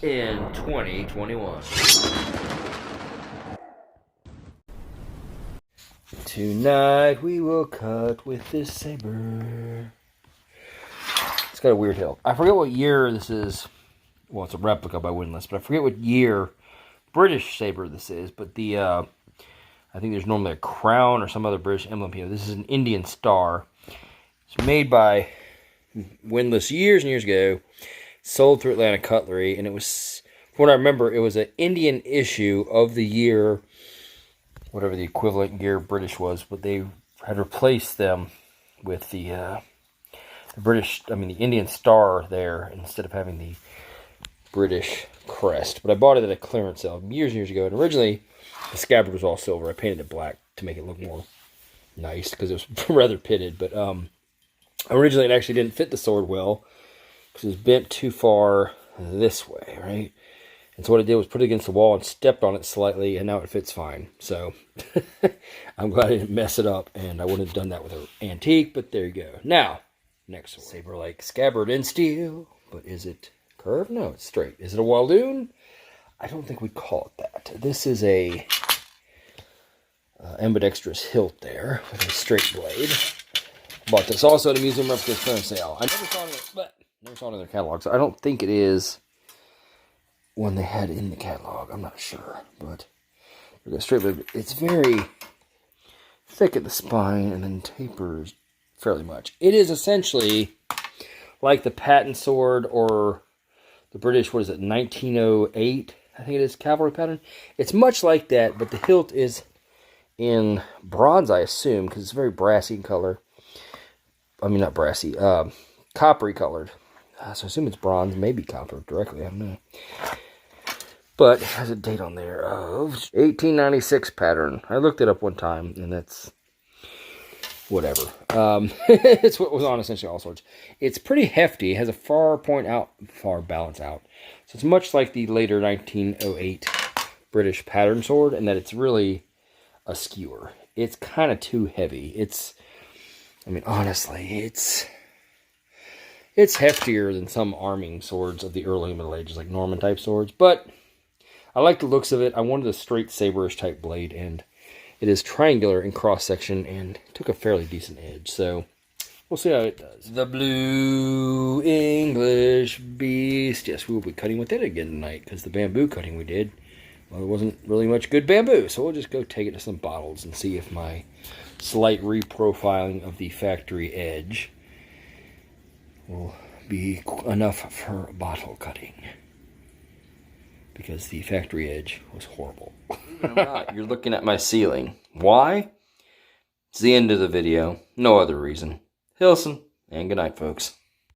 in 2021. Tonight we will cut with this saber. It's got a weird hilt. I forget what year this is. Well, it's a replica by Windlass, but I forget what year British saber this is. But the I think there's normally a crown or some other British emblem here. This is an Indian star. It's made by Windlass years and years ago. Sold through Atlantic Cutlery, and it was, from what I remember, it was an Indian issue of the year, whatever the equivalent year British was, but they had replaced them with the the Indian star there instead of having the British crest. But I bought it at a clearance sale years and years ago, and originally the scabbard was all silver. I painted it black to make it look more nice because it was rather pitted. But originally it actually didn't fit the sword well because it was bent too far this way, right? And so what I did was put it against the wall and stepped on it slightly, and now it fits fine. So I'm glad I didn't mess it up, and I wouldn't have done that with an antique, but there you go. Now, next sword. Saber-like scabbard in steel, but is it curved? No, it's straight. Is it a Waldoon? I don't think we'd call it that. This is a ambidextrous hilt there with a straight blade. Bought this also at a museum replica clearance sale. I never saw it in their catalog, so I don't think it is one they had in the catalog. I'm not sure, but we got straight blade. It's very thick at the spine and then tapers fairly much. It is essentially like the patent sword or the British, what is it, 1908, I think it is, cavalry pattern. It's much like that, but the hilt is in bronze, I assume, because it's very brassy in color. I mean, not brassy, coppery colored. So I assume it's bronze, maybe copper directly, I don't know. But it has a date on there of 1896 pattern. I looked it up one time, and that's whatever. It's what was on essentially all swords. It's pretty hefty. It has a far balance out. So it's much like the later 1908 British pattern sword, in that it's really a skewer. It's kind of too heavy. Honestly, it's heftier than some arming swords of the early Middle Ages, like Norman type swords, but I like the looks of it. I wanted a straight saberish type blade, and it is triangular in cross section and took a fairly decent edge, so we'll see how it does. The Blue English Beast. Yes, we will be cutting with it again tonight, because the bamboo cutting we did, well, there wasn't really much good bamboo, so we'll just go take it to some bottles and see if my slight reprofiling of the factory edge will be enough for bottle cutting, because the factory edge was horrible. You're looking at my ceiling. Why? It's the end of the video. No other reason. Hilson, and good night, folks.